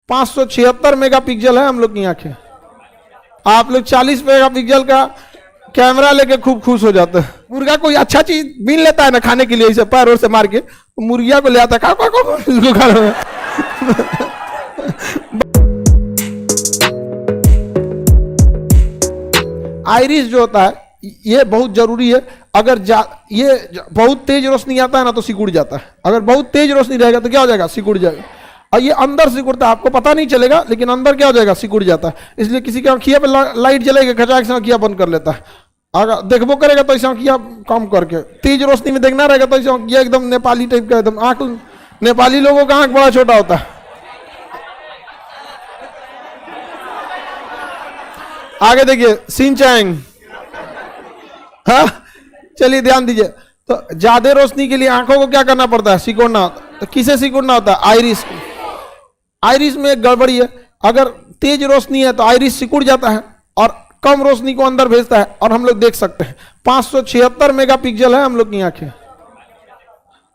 576 megapixel है हम लोग की आंखें। आप लोग 40 मेगापिक्सल का कैमरा लेके खूब खुश हो जाते हैं। मुर्गा कोई अच्छा चीज बीन लेता है ना खाने के लिए, इसे पैर और से मार के मुर्गिया को ले आता है, खा इसको खा लो। आइरिस जो होता है ये बहुत जरूरी है। अगर ये बहुत तेज रोशनी आता है ना तो सिकुड़ जाता है। अगर बहुत तेज रोशनी रहेगा तो क्या हो जाएगा, सिकुड़ जाएगा। और ये अंदर सिकुड़ता है, आपको पता नहीं चलेगा, लेकिन अंदर क्या हो जाएगा, सिकुड़ जाता है। इसलिए किसी के आंखिया पे लाइट जलेगी, खचाक से आंखिया बंद कर लेता है। अगर देखबो करेगा तो ऐसे आंखिया कम करके, तेज रोशनी में देखना रहेगा तो ऐसे आंखिया एकदम नेपाली टाइप का, एकदम आंख, नेपाली लोगों का आंख बड़ा छोटा होता है। आगे देखिए सिंचैंग, हाँ चलिए ध्यान दीजिए। तो ज्यादा रोशनी के लिए आंखों को क्या करना पड़ता है, सिकुड़ना होता है। तो किसे सिकुड़ना होता है, आइरिस को। आइरिस में एक गड़बड़ी है, अगर तेज रोशनी है तो आइरिस सिकुड़ जाता है और कम रोशनी को अंदर भेजता है और हम लोग देख सकते हैं। 576 मेगापिक्सल है हम लोग की आंखें,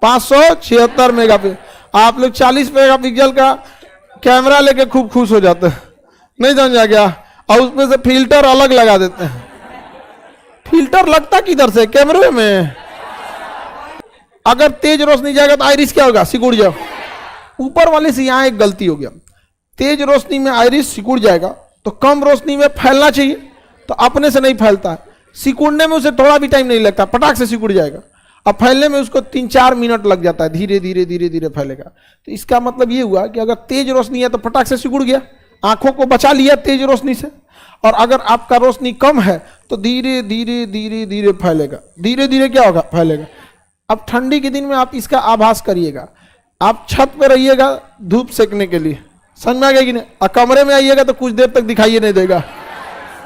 576 मेगापिक्सल। आप लोग 40 मेगापिक्सल का कैमरा लेके खूब खुश हो जाते हैं, नहीं समझा क्या? और उसमें से फिल्टर अलग लगा देते हैं। फिल्टर लगता किधर से, कैमरे में। अगर तेज रोशनी जाएगा तो आइरिस क्या होगा, सिकुड़ जाओ। ऊपर वाले से यहां एक गलती हो गया, तेज रोशनी में आइरिस सिकुड़ जाएगा तो कम रोशनी में फैलना चाहिए, तो अपने से नहीं फैलता है। सिकुड़ने में उसे थोड़ा भी टाइम नहीं लगता, पटाख से सिकुड़ जाएगा। अब फैलने में उसको 3-4 मिनट लग जाता है, धीरे धीरे धीरे धीरे फैलेगा। तो इसका मतलब ये हुआ कि अगर तेज रोशनी है तो पटाख से सिकुड़ गया, आंखों को बचा लिया तेज रोशनी से। और अगर आपका रोशनी कम है तो धीरे धीरे धीरे धीरे फैलेगा, धीरे धीरे क्या होगा, फैलेगा। अब ठंडी के दिन में आप इसका आभास करिएगा। आप छत पर रहिएगा धूप सेकने के लिए, समझ में आ गया कि नहीं? और कमरे में आइएगा तो कुछ देर तक दिखाई नहीं देगा,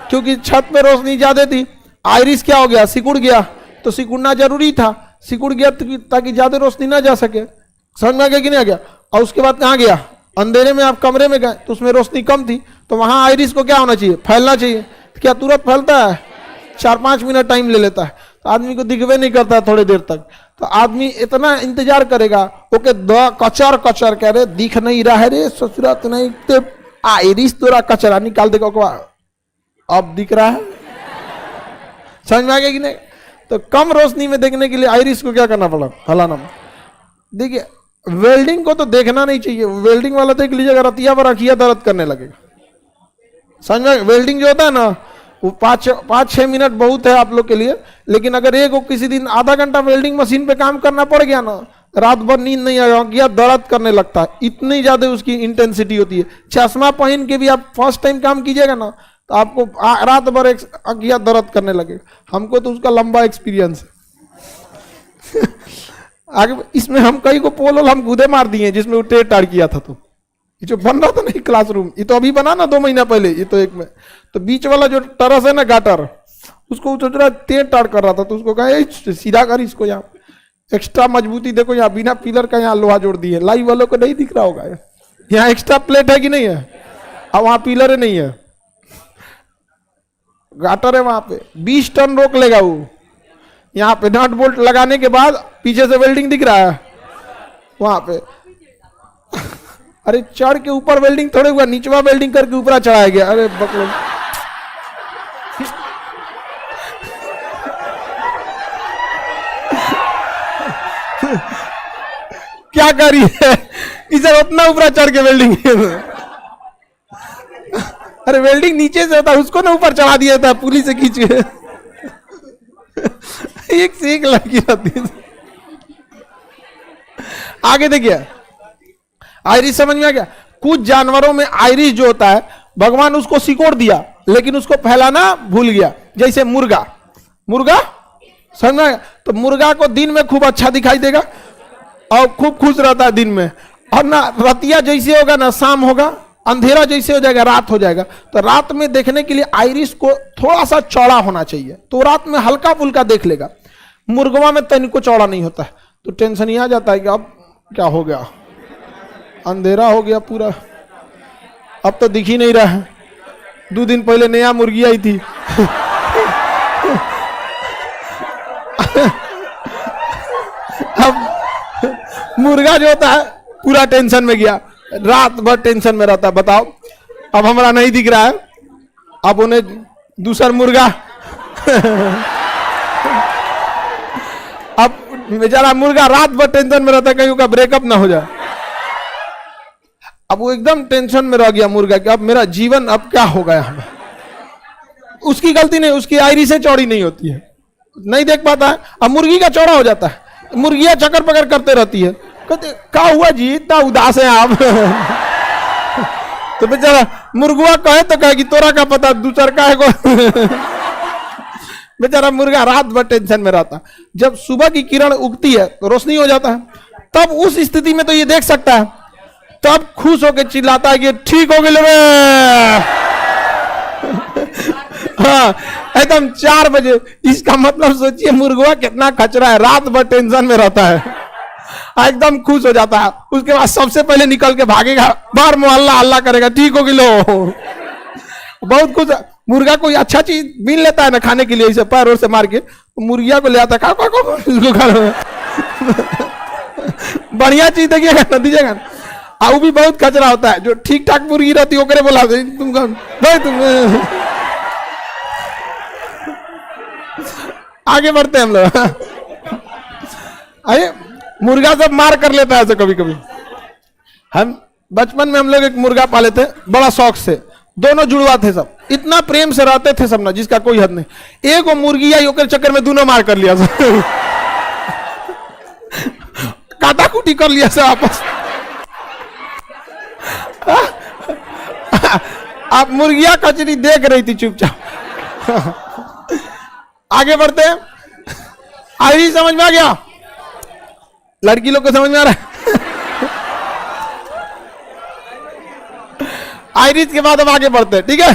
क्योंकि छत पे रोशनी ज्यादा थी। आइरिस क्या हो गया, सिकुड़ गया। तो सिकुड़ना जरूरी था, सिकुड़ गया ताकि ज्यादा रोशनी ना जा सके। समझ में आ गया कि नहीं आ गया? और उसके बाद कहाँ गया, अंधेरे में आप कमरे में गए तो उसमें रोशनी कम थी, तो वहां आइरिस को क्या होना चाहिए, फैलना चाहिए। तो क्या तुरंत फैलता है? 4-5 मिनट टाइम ले लेता है। तो आदमी को दिखवे नहीं करता है थोड़ी देर तक। तो आदमी इतना इंतजार करेगा, ओके कचर कचर कह रहे, दिख नहीं रहा है रे ससुरात नहीं, तो आइरिस तोरा कचरा निकाल देगा, अब दिख रहा है। समझ में आ गया कि नहीं? तो कम रोशनी में देखने के लिए आइरिस को क्या करना पड़ा, फैलाना। देखिए वेल्डिंग को तो देखना नहीं चाहिए, वेल्डिंग वाला देख लीजिएगा रतिया पर आंखिया दर्द करने लगेगा। समझ में? वेल्डिंग जो होता है ना वो 5-6 मिनट बहुत है आप लोग के लिए, लेकिन अगर एक किसी दिन आधा घंटा वेल्डिंग मशीन पे काम करना पड़ गया ना, रात भर नींद नहीं आएगा, आंखिया दर्द करने लगता है, इतनी ज्यादा उसकी इंटेंसिटी होती है। चश्मा पहन के भी आप फर्स्ट टाइम काम कीजिएगा ना तो आपको रात भर आंखिया दर्द करने लगेगा। हमको तो उसका लंबा एक्सपीरियंस है। आगे इसमें हम कई को पोल हम खुदे मार दिए जिसमें वो टेढ़ टाड़ किया था। तो ये जो बन रहा था ना क्लासरूम, ये तो अभी बना ना 2 महीना पहले, ये तो एक में तो बीच वाला जो टरस है ना गाटर, उसको सोच रहा टेढ़ टाड़ कर रहा था, तो उसको कहा सीधा कर इसको, यहाँ एक्स्ट्रा मजबूती देखो, यहाँ बिना पिलर का यहाँ लोहा जोड़ दिए। लाइव वालों को नहीं दिख रहा होगा, यहाँ एक्स्ट्रा प्लेट है कि नहीं है, और वहां पिलर नहीं है, गाटर है वहां पे। 20 टन रोक लेगा वो। यहाँ पे नट बोल्ट लगाने के बाद पीछे से वेल्डिंग दिख रहा है वहां पे। अरे चढ़ के ऊपर वेल्डिंग थोड़े हुआ, नीचवा वेल्डिंग करके ऊपर चढ़ाया गया। अरे बकलो, क्या करी है इसे उतना ऊपर चढ़ के वेल्डिंग। अरे वेल्डिंग नीचे से होता है, उसको ना ऊपर चढ़ा दिया था पुली से खींच के। एक से एक लड़की रहती है। आगे देखिए आइरिस, समझ में आ गया? कुछ जानवरों में आइरिस जो होता है भगवान उसको सिकोड़ दिया, लेकिन उसको फैलाना भूल गया। जैसे मुर्गा, मुर्गा समझ में आ गया? तो मुर्गा को दिन में खूब अच्छा दिखाई देगा और खूब खुश रहता है दिन में, और ना रतिया जैसे होगा ना शाम होगा, अंधेरा जैसे हो जाएगा रात हो जाएगा। तो रात में देखने के लिए आइरिस को थोड़ा सा चौड़ा होना चाहिए, तो रात में हल्का फुल्का देख लेगा। मुर्गवा में तनिको चौड़ा नहीं होता है, तो टेंशन ही आ जाता है कि अब क्या हो गया, अंधेरा हो गया पूरा, अब तो दिख ही नहीं रहा है। 2 दिन पहले नया मुर्गी आई थी। अब मुर्गा जो होता है पूरा टेंशन में गया, रात भर टेंशन में रहता है। बताओ, अब हमारा नहीं दिख रहा है, अब उन्हें दूसरा मुर्गा अब बेचारा मुर्गा रात भर टेंशन में रहता है कहीं उसका ब्रेकअप ना हो जाए। अब वो एकदम टेंशन में रह गया मुर्गा कि अब मेरा जीवन अब क्या हो गया हमें। उसकी गलती नहीं, उसकी आयरी से चौड़ी नहीं होती है, नहीं देख पाता है। अब मुर्गी का चौड़ा हो जाता है, मुर्गियां चक्कर पकड़ करते रहती है, कहते क्या हुआ जी इतना उदास है आप तो बेचारा मुर्गुआ कहे तो कहे कि तोरा का पता दूसर का है को बेचारा मुर्गा रात भर टेंशन में रहता। जब सुबह की किरण उगती है तो रोशनी हो जाता है, तब उस स्थिति में तो ये देख सकता है, तब खुश होकर चिल्लाता है कि ठीक हो गए रे हाँ एकदम 4 बजे। इसका मतलब सोचिए मुर्गुआ कितना खचरा है, रात भर टेंशन में रहता है, एकदम खुश हो जाता है। उसके बाद सबसे पहले निकल के भागेगा, बाहर मोहल्ला हल्ला करेगा ठीक हो गिलो बहुत कुछ। मुर्गा कोई अच्छा चीज बीन लेता है ना खाने के लिए, इसे पैर और से मार के मुर्गिया को ले आता है, खा खा बढ़िया चीज देखिएगा ना दीजिएगा ना। वो भी बहुत कचरा होता है, जो ठीक ठाक मुर्गी रहती है ओकरे बोला तुम भाई तुम आगे बढ़ते हैं हम लोग। अरे मुर्गा सब मार कर लेता है ऐसे कभी कभी। हम बचपन में हम लोग एक मुर्गा पाले थे बड़ा शौक से, दोनों जुड़वा थे, सब इतना प्रेम से रहते थे सब ना जिसका कोई हद नहीं। एक वो मुर्गी आई ओकर चक्कर में दोनों मार कर लिया काटा कुटी कर लिया सब आपस। आप मुर्गियां कचरी देख रही थी चुपचाप। आगे बढ़ते हैं। आई समझ में आ गया, लड़की लोग को समझ में आ रहा है आयरिश के बाद हम आगे बढ़ते हैं, ठीक है।